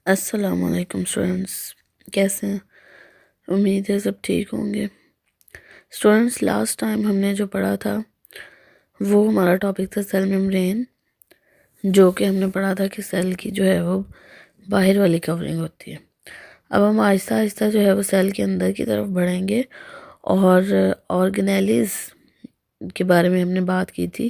अस्सलाम वालेकुम स्टूडेंट्स, कैसे हैं? उम्मीद है सब ठीक होंगे। स्टूडेंट्स, लास्ट टाइम हमने जो पढ़ा था वो हमारा टॉपिक था सेल मेम्ब्रेन, जो कि हमने पढ़ा था कि सेल की जो है वो बाहर वाली कवरिंग होती है। अब हम आहिस्ता आहिस्ता जो है वो सेल के अंदर की तरफ बढ़ेंगे और ऑर्गेनेलिज के बारे में हमने बात की थी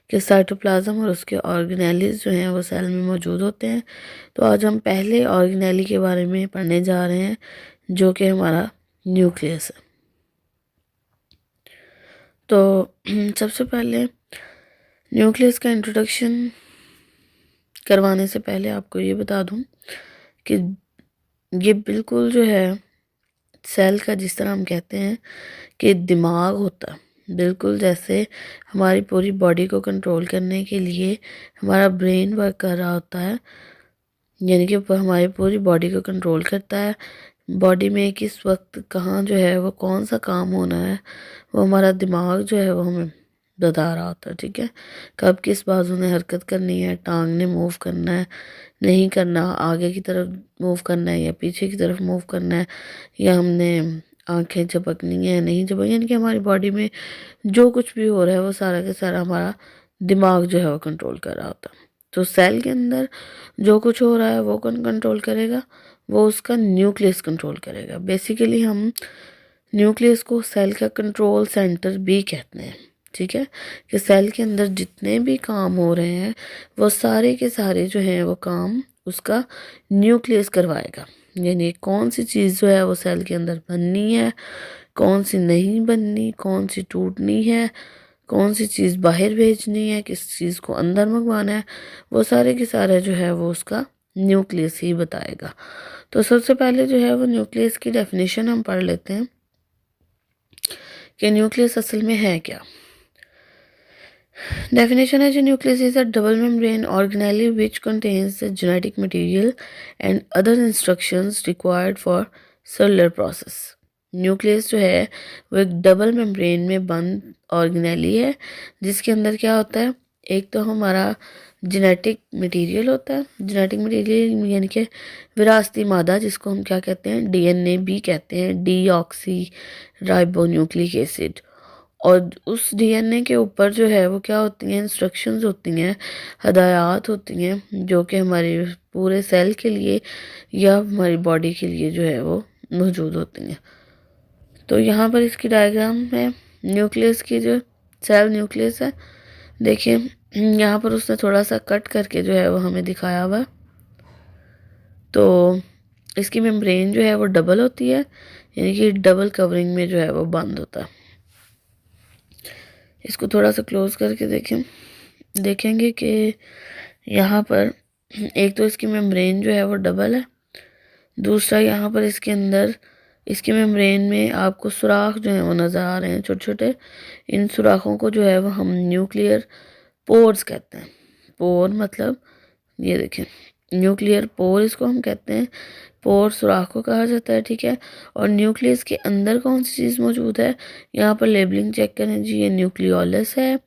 कि साइटोप्लाज्म और उसके ऑर्गेनेलिज जो हैं वो सेल में मौजूद होते हैं। तो आज हम पहले ऑर्गेनेली के बारे में पढ़ने जा रहे हैं, जो कि हमारा न्यूक्लियस है। तो सबसे पहले न्यूक्लियस का इंट्रोडक्शन करवाने से पहले आपको ये बता दूं कि ये बिल्कुल जो है सेल का, जिस तरह हम कहते हैं कि दिमाग होता है, बिल्कुल जैसे हमारी पूरी बॉडी को कंट्रोल करने के लिए हमारा ब्रेन वर्क कर रहा होता है, यानी कि हमारी पूरी बॉडी को कंट्रोल करता है। बॉडी में किस वक्त कहाँ जो है वो कौन सा काम होना है वो हमारा दिमाग जो है वो हमें बता रहा होता है। ठीक है, कब किस बाजू ने हरकत करनी है, टांग ने मूव करना है नहीं करना, आगे की तरफ मूव करना है या पीछे की तरफ मूव करना है, या हमने आंखें झपकनी है नहीं झपकनी, यानी कि हमारी बॉडी में जो कुछ भी हो रहा है वो सारा का सारा हमारा दिमाग जो है वो कंट्रोल कर रहा होता है। तो सेल के अंदर जो कुछ हो रहा है वो कौन कंट्रोल करेगा? वो उसका न्यूक्लियस कंट्रोल करेगा। बेसिकली हम न्यूक्लियस को सेल का कंट्रोल सेंटर भी कहते हैं। ठीक है, कि सेल के अंदर जितने भी काम हो रहे हैं वो सारे के सारे जो हैं वो काम उसका न्यूक्लियस करवाएगा। यानी कौन सी चीज़ जो है वो सेल के अंदर बननी है, कौन सी नहीं बननी, कौन सी टूटनी है, कौन सी चीज़ बाहर भेजनी है, किस चीज़ को अंदर मंगवाना है, वो सारे के सारे जो है वो उसका न्यूक्लियस ही बताएगा। तो सबसे पहले जो है वो न्यूक्लियस की डेफिनेशन हम पढ़ लेते हैं कि न्यूक्लियस असल में है क्या। डेफिनेशन है जो nucleus is a double membrane organelle which contains the genetic material and other instructions required for cellular process. Nucleus जो है वो एक डबल मेम्ब्रेन में बंद ऑर्गेनेली है, जिसके अंदर क्या होता है, एक तो हमारा जेनेटिक मटेरियल होता है। जेनेटिक मटेरियल यानी कि विरासती मादा, जिसको हम क्या कहते हैं, डीएनए भी कहते हैं, डीऑक्सी राइबोन्यूक्लिक एसिड। और उस डीएनए के ऊपर जो है वो क्या होती हैं, इंस्ट्रक्शंस होती हैं, हदायत होती हैं, जो कि हमारे पूरे सेल के लिए या हमारी बॉडी के लिए जो है वो मौजूद होती हैं। तो यहाँ पर इसकी डायग्राम है न्यूक्लियस की, जो सेल न्यूक्लियस है। देखिए यहाँ पर उसने थोड़ा सा कट करके जो है वो हमें दिखाया हुआ। तो इसकी मेम्ब्रेन जो है वो डबल होती है, यानी कि डबल कवरिंग में जो है वो बंद होता है। इसको थोड़ा सा क्लोज करके देखेंगे कि यहाँ पर एक तो इसकी मेम्ब्रेन जो है वो डबल है, दूसरा यहाँ पर इसके अंदर इसकी मेम्ब्रेन में आपको सुराख जो है वो नज़र आ रहे हैं, छोटे छोटे। इन सुराखों को जो है वो हम न्यूक्लियर पोर्स कहते हैं। पोर मतलब ये देखें, न्यूक्लियर पोर इसको हम कहते हैं, पोर सुराख को कहा जाता है। ठीक है, और न्यूक्लियस के अंदर कौन सी चीज़ मौजूद है, यहाँ पर लेबलिंग चेक करें जी, ये न्यूक्लियोलस है।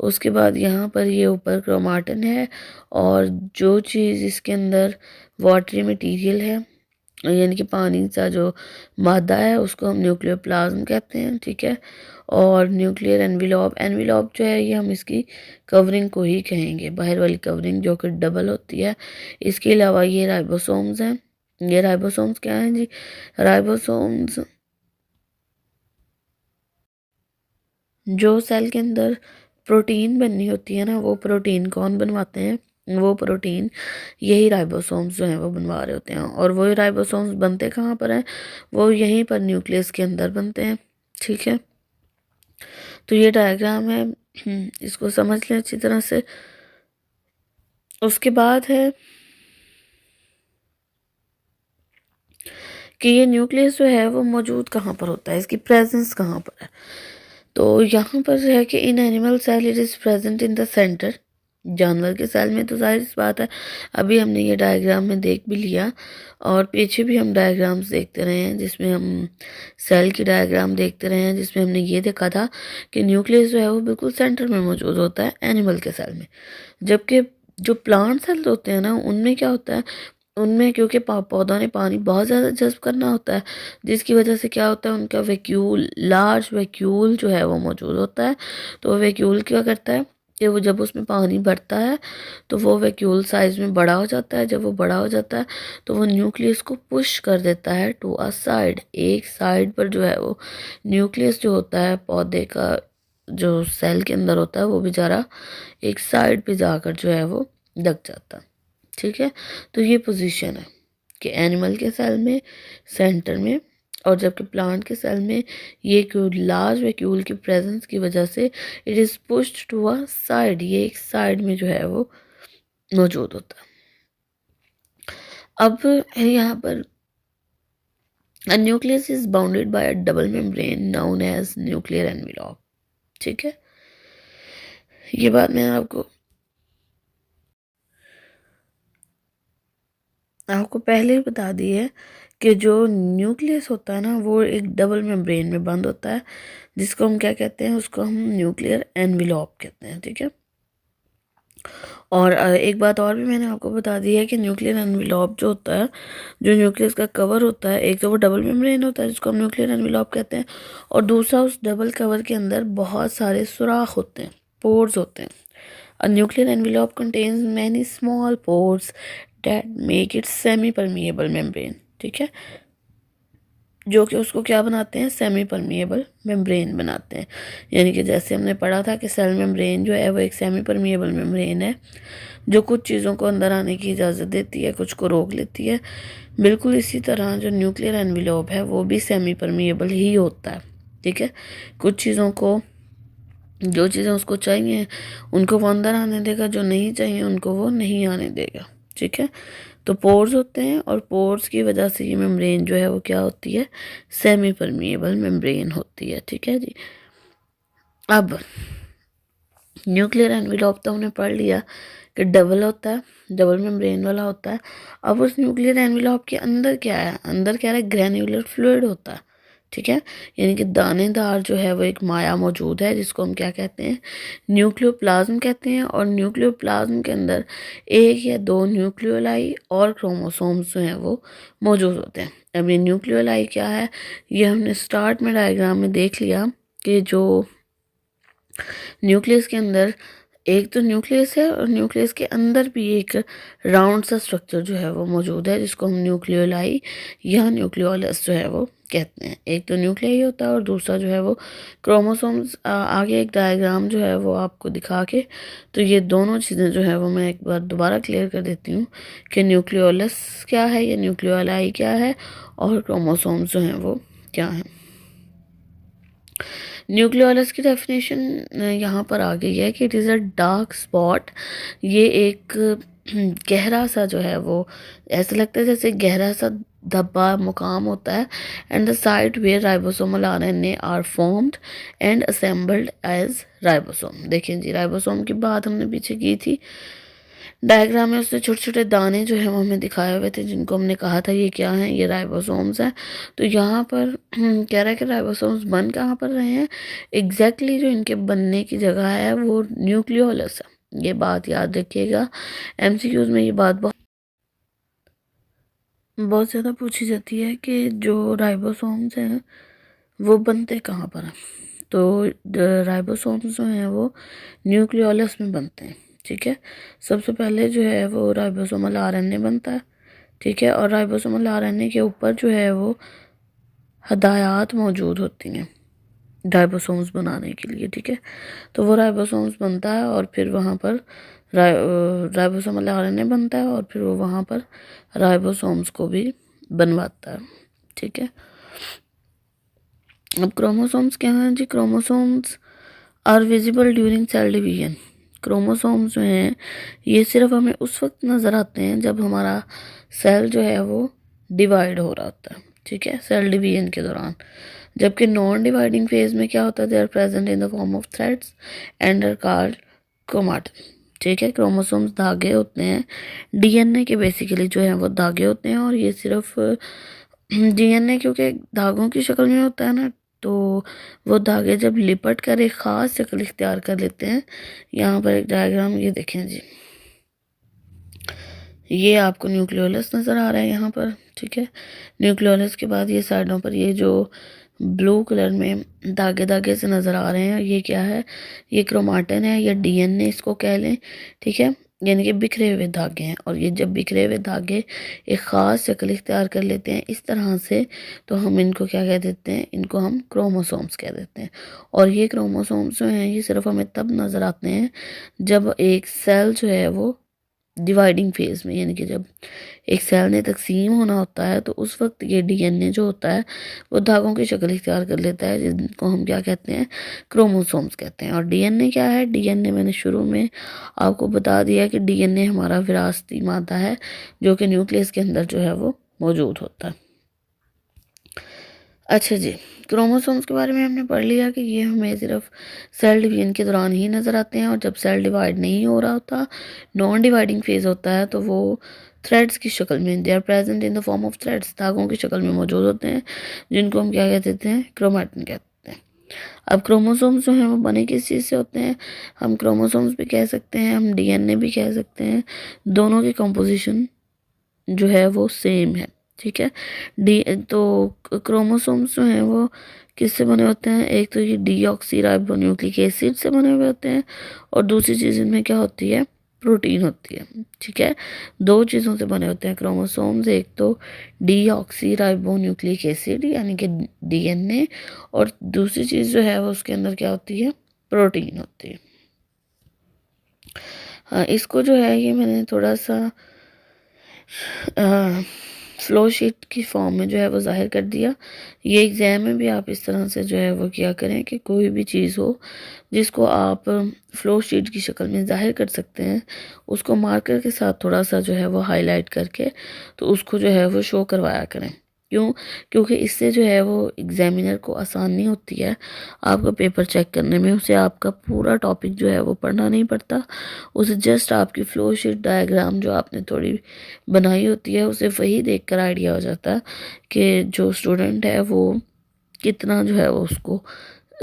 उसके बाद यहाँ पर ये ऊपर क्रोमाटिन है, और जो चीज़ इसके अंदर वाटरी मटेरियल है, यानी कि पानी सा जो मादा है, उसको हम न्यूक्लियोप्लाज्म कहते हैं। ठीक है, और न्यूक्लियर एनविलॉप, एनविलॉप जो है ये हम इसकी कवरिंग को ही कहेंगे, बाहर वाली कवरिंग जो कि डबल होती है। इसके अलावा ये राइबोसोम्स हैं। ये राइबोसोम्स क्या हैं जी? राइबोसोम्स जो सेल के अंदर प्रोटीन बननी होती है ना, वो प्रोटीन कौन बनवाते हैं? वो प्रोटीन यही राइबोसोम्स जो हैं वो बनवा रहे होते हैं। और वो राइबोसोम्स बनते कहाँ पर हैं? वो यहीं पर न्यूक्लियस के अंदर बनते हैं। ठीक है, तो ये डायग्राम है, इसको समझ लें अच्छी तरह से। उसके बाद है कि ये न्यूक्लियस जो है वो मौजूद कहाँ पर होता है, इसकी प्रेजेंस कहाँ पर है। तो यहाँ पर है कि in animal cell it is present in the centre. जानवर के सेल में तो जाहिर सी बात है, अभी हमने ये डायग्राम में देख भी लिया, और पीछे भी हम डायग्राम्स देखते रहे हैं, जिसमें हम सेल की डायग्राम देखते रहे हैं, जिसमें हमने ये देखा था कि न्यूक्लियस जो है वो बिल्कुल सेंटर में मौजूद होता है एनिमल के सेल में। जबकि जो प्लांट सेल होते हैं ना, उनमें क्या होता है, उनमें क्योंकि पौधों ने पानी बहुत ज़्यादा जज़्ब करना होता है, जिसकी वजह से क्या होता है, उनका वैक्यूल, लार्ज वैक्यूल जो है वो मौजूद होता है। तो वो वैक्यूल क्या करता है कि वो जब उसमें पानी भरता है तो वो वैक्यूल साइज़ में बड़ा हो जाता है। जब वो बड़ा हो जाता है तो वो न्यूक्लियस को पुश कर देता है टू अ साइड, एक साइड पर जो है वो न्यूक्लियस जो होता है पौधे का, जो सेल के अंदर होता है, वो बेचारा एक साइड पे जाकर जो है वो लग जाता है। ठीक है, तो ये पोजीशन है कि एनिमल के सेल में सेंटर में, और जबकि प्लांट के सेल में ये लार्ज वैक्यूल की प्रेजेंस की वजह से it is pushed to a side, ये एक साइड में जो है वो मौजूद होता है। अब है यहाँ पर a nucleus is bounded by a double membrane known as nuclear envelope। ठीक है, ये बात मैंने आपको पहले ही बता दी है कि जो न्यूक्लियस होता है ना, वो एक डबल मेम्ब्रेन में बंद होता है, जिसको हम क्या कहते हैं, उसको हम न्यूक्लियर एनविलॉप कहते हैं। ठीक है, और एक बात और भी मैंने आपको बता दी है कि न्यूक्लियर एनविलॉप जो होता है, जो न्यूक्लियस का कवर होता है, एक तो वो डबल मेम्ब्रेन होता है जिसको हम न्यूक्लियर एनविलॉप कहते हैं, और दूसरा उस डबल कवर के अंदर बहुत सारे सुराख होते हैं, पोर्स होते हैं। A nuclear envelope contains many small pores that make it semi-permeable membrane। ठीक है, जो कि उसको क्या बनाते हैं, सेमी परमिएबल मेम्ब्रेन बनाते हैं। यानी कि जैसे हमने पढ़ा था कि सेल मेम्ब्रेन जो है वो एक सेमी परमिएबल मेम्ब्रेन है, जो कुछ चीज़ों को अंदर आने की इजाज़त देती है, कुछ को रोक लेती है। बिल्कुल इसी तरह जो न्यूक्लियर एनविलोप है वो भी सेमी परमिएबल ही होता है। ठीक है, कुछ चीज़ों को, जो चीज़ें उसको चाहिए उनको वो अंदर आने देगा, जो नहीं चाहिए उनको वो नहीं आने देगा। ठीक है, तो पोर्स होते हैं, और पोर्स की वजह से ये मेम्ब्रेन जो है वो क्या होती है, सेमी परमिएबल मेम्ब्रेन होती है। ठीक है जी, अब न्यूक्लियर एनविलॉप तो हमने पढ़ लिया कि डबल होता है, डबल मेम्ब्रेन वाला होता है। अब उस न्यूक्लियर एनविलॉप के अंदर क्या है, अंदर क्या है, ग्रैन्युलर फ्लूइड होता है। ठीक है, यानी कि दानेदार जो है वो एक माया मौजूद है, जिसको हम क्या कहते हैं, न्यूक्लियोप्लाज्म कहते हैं। और न्यूक्लियोप्लाज्म के अंदर एक या दो न्यूक्लियोलाई और क्रोमोसोम्स जो हैं वो मौजूद होते हैं। अब ये न्यूक्लियोलाई क्या है, ये हमने स्टार्ट में डायग्राम में देख लिया कि जो न्यूक्लियस के अंदर एक तो न्यूक्लियस है, और न्यूक्लियस के अंदर भी एक राउंड सा स्ट्रक्चर जो है वो मौजूद है, जिसको हम न्यूक्लियोलाई या न्यूक्लियोलस जो है वो कहते हैं। एक तो न्यूक्लियाई होता है और दूसरा जो है वो क्रोमोसोम्स। आगे एक डायग्राम जो है वो आपको दिखा के, तो ये दोनों चीज़ें जो है वो मैं एक बार दोबारा क्लियर कर देती हूँ कि न्यूक्लियोलस क्या है, या न्यूक्लियोलाई क्या है, और क्रोमोसोम्स जो हैं वो क्या हैं। न्यूक्लियोलस की डेफिनेशन यहाँ पर आ गई है कि it is a dark spot. ये एक गहरा सा जो है वो, ऐसा लगता है जैसे गहरा सा धब्बा मुकाम होता है। And the site where ribosomal RNA are formed and assembled as ribosome. देखें जी, राइबोसोम की बात हमने पीछे की थी डायग्राम में, उससे छोटे छोटे दाने जो है वो हमें दिखाए हुए थे, जिनको हमने कहा था ये क्या है, ये राइबोसोम्स हैं। तो यहाँ पर कह रहा है कि राइबोसोम्स बन कहाँ पर रहे हैं, एग्जैक्टली जो इनके बनने की जगह है वो न्यूक्लियोलस है। ये बात याद रखिएगा, एमसीक्यूज में ये बात बहुत बहुत ज़्यादा पूछी जाती है कि जो राइबोसोम्स हैं वो बनते कहाँ पर हैं। तो राइबोसोम्स जो हैं वो न्यूक्लियोलस में बनते हैं। ठीक है, सबसे पहले जो है वो राइबोसोमल आरएनए बनता है। ठीक है, और राइबोसोमल आरएनए के ऊपर जो है वो हदायत मौजूद होती हैं राइबोसोम्स बनाने के लिए। ठीक है, तो वो राइबोसोम्स बनता है, और फिर वहाँ पर राइबोसोमल आरएनए बनता है, और फिर वो वहाँ पर राइबोसोम्स को भी बनवाता है। ठीक है, अब क्रोमोसोम्स क्या हैं जी, chromosomes are visible during cell division. Chromosomes जो हैं ये सिर्फ हमें उस वक्त नज़र आते हैं जब हमारा सेल जो है वो डिवाइड हो रहा होता है। ठीक है, सेल डिवीजन के दौरान। जबकि नॉन डिवाइडिंग फेज में क्या होता है, they are present in the form of threads and are called chromatin. ठीक है, क्रोमोसोम्स धागे होते हैं, डीएनए के बेसिकली जो है वो धागे होते हैं, और ये सिर्फ डीएनए क्योंकि धागों की शक्ल में होता है ना, तो वो धागे जब लिपट कर एक ख़ास शक्ल इख्तियार कर लेते हैं। यहाँ पर एक डायग्राम ये देखें जी, ये आपको न्यूक्लियोलस नज़र आ रहा है यहाँ पर, ठीक है। न्यूक्लियोलस के बाद ये साइडों पर ये जो ब्लू कलर में धागे धागे से नज़र आ रहे हैं, ये क्या है, ये क्रोमाटिन है या डीएनए इसको कह लें, ठीक है। यानी कि बिखरे हुए धागे हैं, और ये जब बिखरे हुए धागे एक ख़ास शक्ल इख्तियार कर लेते हैं इस तरह से, तो हम इनको क्या कह देते हैं, इनको हम क्रोमोसोम्स कह देते हैं। और ये क्रोमोसोम्स जो हैं ये सिर्फ हमें तब नज़र आते हैं जब एक सेल जो है वो डिवाइडिंग फेज में, यानी कि जब एक सेल ने तकसीम होना होता है, तो उस वक्त ये डीएनए जो होता है वो धागों की शक्ल इख्तियार कर लेता है, जिनको हम क्या कहते हैं, क्रोमोसोम्स कहते हैं। और डीएनए क्या है, डीएनए मैंने शुरू में आपको बता दिया कि डीएनए हमारा विरासती मादा है जो कि न्यूक्लियस के अंदर जो है वो मौजूद होता है। अच्छा जी, क्रोमोसोम्स के बारे में हमने पढ़ लिया कि ये हमें सिर्फ सेल डिवीजन के दौरान ही नज़र आते हैं, और जब सेल डिवाइड नहीं हो रहा होता, नॉन डिवाइडिंग फेज होता है, तो वो थ्रेड्स की शक्ल में, they are present in the form of threads, धागों की शक्ल में मौजूद होते हैं, जिनको हम क्या कह देते हैं, क्रोमैटिन कहते हैं। अब क्रोमोसोम्स जो हैं वो बने किस चीज़ से होते हैं, हम क्रोमोसोम्स भी कह सकते हैं, हम डीएनए भी कह सकते हैं, दोनों की कंपोजिशन जो है वो सेम है, ठीक है। डी तो क्रोमोसोम्स जो हैं वो किससे बने होते हैं, एक तो ये डीऑक्सीराइबोन्यूक्लिक एसिड से बने हुए होते हैं, और दूसरी चीज़ इनमें क्या होती है, प्रोटीन होती है, ठीक है। दो चीज़ों से बने होते हैं क्रोमोसोम्स, एक तो डीऑक्सीराइबोन्यूक्लिक एसिड यानी कि डीएनए, और दूसरी चीज़ जो है वो उसके अंदर क्या होती है, प्रोटीन होती है। हाँ, इसको जो है ये मैंने थोड़ा सा फ्लो शीट की फॉर्म में जो है वो ज़ाहिर कर दिया। ये एग्ज़ाम में भी आप इस तरह से जो है वो किया करें कि कोई भी चीज़ हो जिसको आप फ़्लो शीट की शक्ल में ज़ाहिर कर सकते हैं, उसको मार्कर के साथ थोड़ा सा जो है वो हाईलाइट करके तो उसको जो है वो शो करवाया करें। क्यों? क्योंकि इससे जो है वो एग्ज़ामिनर को आसानी होती है आपका पेपर चेक करने में। उसे आपका पूरा टॉपिक जो है वो पढ़ना नहीं पड़ता, उसे जस्ट आपकी फ़्लो शीट डायग्राम जो आपने थोड़ी बनाई होती है उसे वही देखकर आइडिया हो जाता है कि जो स्टूडेंट है वो कितना जो है वो उसको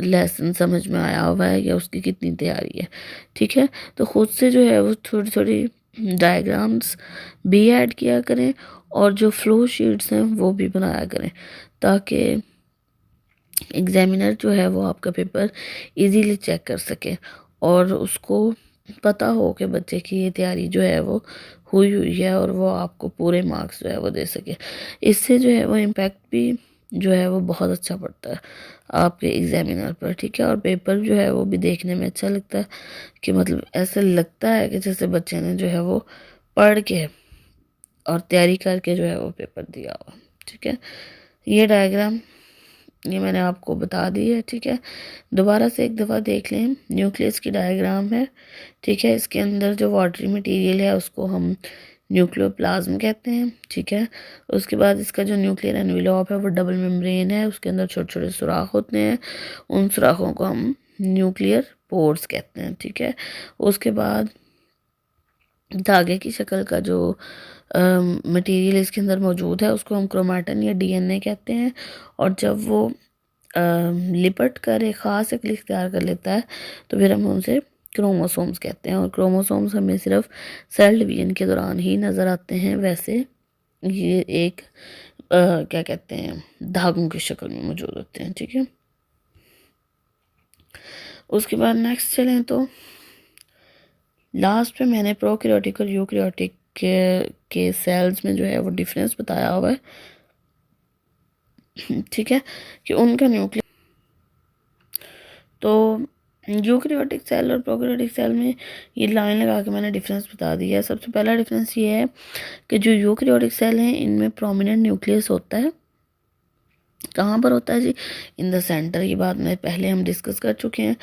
लेसन समझ में आया हुआ है या उसकी कितनी तैयारी है, ठीक है। तो ख़ुद से जो है वो थोड़ी थोड़ी डायग्राम्स भी ऐड किया करें, और जो फ्लो शीट्स हैं वो भी बनाया करें, ताकि एग्ज़ामिनर जो है वो आपका पेपर इजीली चेक कर सके और उसको पता हो कि बच्चे की ये तैयारी जो है वो हुई हुई है, और वो आपको पूरे मार्क्स जो है वो दे सके। इससे जो है वो इम्पैक्ट भी जो है वो बहुत अच्छा पड़ता है आपके एग्ज़ामिनर पर, ठीक है। और पेपर जो है वो भी देखने में अच्छा लगता है कि मतलब ऐसा लगता है कि जैसे बच्चे ने जो है वो पढ़ के और तैयारी करके जो है वो पेपर दिया हुआ, ठीक है। ये डायग्राम ये मैंने आपको बता दी है, ठीक है। दोबारा से एक दफ़ा देख लें, न्यूक्लियस की डायग्राम है, ठीक है। इसके अंदर जो वाटरी मटेरियल है उसको हम न्यूक्लियोप्लाज्म कहते हैं, ठीक है। उसके बाद इसका जो न्यूक्लियर एनवेलप है वो डबल मेम्ब्रेन है, उसके अंदर छोटे छोटे सुराख होते हैं, उन सुराखों को हम न्यूक्लियर पोर्स कहते हैं, ठीक है। उसके बाद धागे की शक्ल का जो मटेरियल इसके अंदर मौजूद है उसको हम क्रोमैटिन या डीएनए कहते हैं, और जब वो लिपट कर एक ख़ास शक्ल इख्तियार कर लेता है तो फिर हम उनसे क्रोमोसोम्स कहते हैं। और क्रोमोसोम्स हमें सिर्फ सेल डिवीजन के दौरान ही नज़र आते हैं, वैसे ये एक क्या कहते हैं, धागों की शक्ल में मौजूद होते हैं, ठीक है। उसके बाद नेक्स्ट चलें तो लास्ट पे मैंने प्रोकैरियोटिक और यूकैरियोटिक के सेल्स में जो है वो डिफरेंस बताया हुआ है, ठीक है, कि उनका न्यूक्लियर। तो यूकैरियोटिक सेल और प्रोकैरियोटिक सेल में ये लाइन लगा के मैंने डिफरेंस बता दिया है। सबसे पहला डिफरेंस ये है कि जो यूकैरियोटिक सेल हैं इनमें प्रोमिनेंट न्यूक्लियस होता है। कहाँ पर होता है जी? इन द सेंटर। ये बात में पहले हम डिस्कस कर चुके हैं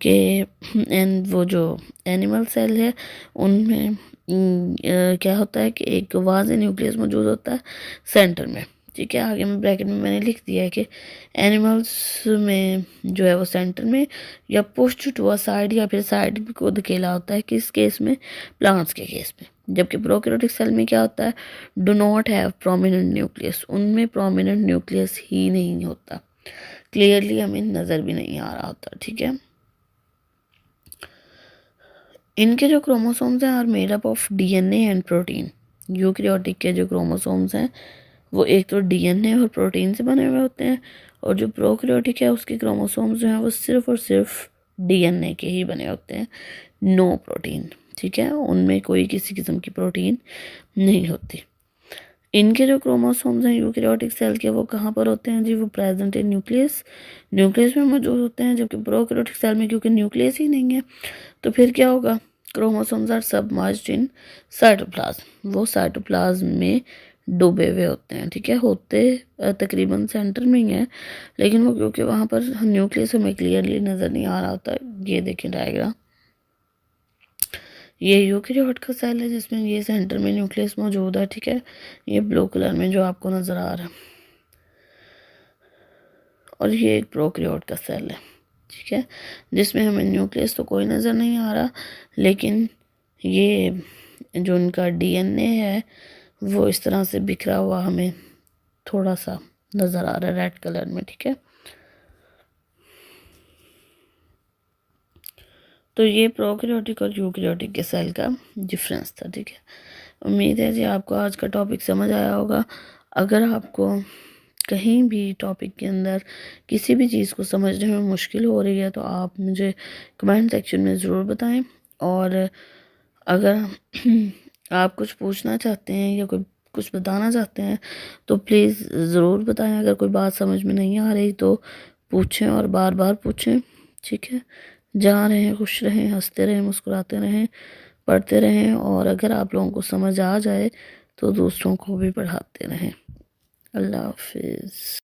कि एंड वो जो एनिमल सेल है उनमें क्या होता है कि एक वाज़े न्यूक्लियस मौजूद होता है सेंटर में, ठीक है। आगे में ब्रैकेट में मैंने लिख दिया है कि एनिमल्स में जो है वो सेंटर में या पुश्ड टू अ साइड या फिर साइड को धकेला होता है, किस केस में? प्लांट्स के केस में। जबकि प्रोकैरियोटिक सेल में क्या होता है? Do not have prominent nucleus, उनमें प्रोमिनेंट न्यूक्लियस ही नहीं होता, क्लियरली हमें नज़र भी नहीं आ रहा होता, ठीक है। इनके जो क्रोमोसोम्स हैं are made up of DNA and protein, eukaryotic के जो क्रोमोसोम्स हैं वो एक तो डीएनए और प्रोटीन से बने हुए होते हैं, और जो प्रोकैरियोटिक है उसके क्रोमोसोम्स जो हैं वो सिर्फ और सिर्फ डीएनए के ही बने होते हैं, नो प्रोटीन। ठीक है, उनमें कोई किसी किस्म की प्रोटीन नहीं होती। इनके जो क्रोमोसोम्स हैं यूकेरियोटिक सेल के, वो कहाँ पर होते हैं जी? वो प्रेजेंट इन न्यूक्लियस, न्यूक्लियस में मौजूद होते हैं। जबकि प्रोकैरियोटिक सेल में क्योंकि न्यूक्लियस ही नहीं है, तो फिर क्या होगा? Chromosomes are submerged in cytoplasm, वो साइटोप्लाज्म में डूबे हुए होते हैं। ठीक है, होते तकरीबन सेंटर में ही है, लेकिन वो क्योंकि वहाँ पर न्यूक्लियस हमें क्लियरली नज़र नहीं आ रहा होता। ये देखें डायग्राम, ये यूकेरियोट का सेल है जिसमें ये सेंटर में न्यूक्लियस मौजूद है। ठीक है, ये ब्लू कलर में जो आपको नज़र आ रहा है, और ये एक प्रोकैरियोट का सेल है। ठीक है, जिसमें हमें न्यूक्लियस तो कोई नज़र नहीं आ रहा, लेकिन ये जो उनका डीएनए है वो इस तरह से बिखरा हुआ हमें थोड़ा सा नज़र आ रहा है रेड कलर में। ठीक है, तो ये प्रोकैरियोटिक और यूकेरियोटिक के सेल का डिफरेंस था। ठीक है, उम्मीद है जी आपको आज का टॉपिक समझ आया होगा। अगर आपको कहीं भी टॉपिक के अंदर किसी भी चीज़ को समझने में मुश्किल हो रही है तो आप मुझे कमेंट सेक्शन में ज़रूर बताएं। और अगर आप कुछ पूछना चाहते हैं या कोई कुछ बताना चाहते हैं तो प्लीज़ ज़रूर बताएं। अगर कोई बात समझ में नहीं आ रही तो पूछें और बार बार पूछें। ठीक है, जहाँ रहें खुश रहें, हंसते रहें, मुस्कुराते रहें, पढ़ते रहें, और अगर आप लोगों को समझ आ जाए तो दूसरों को भी पढ़ाते रहें। अल्लाह हाफिज़।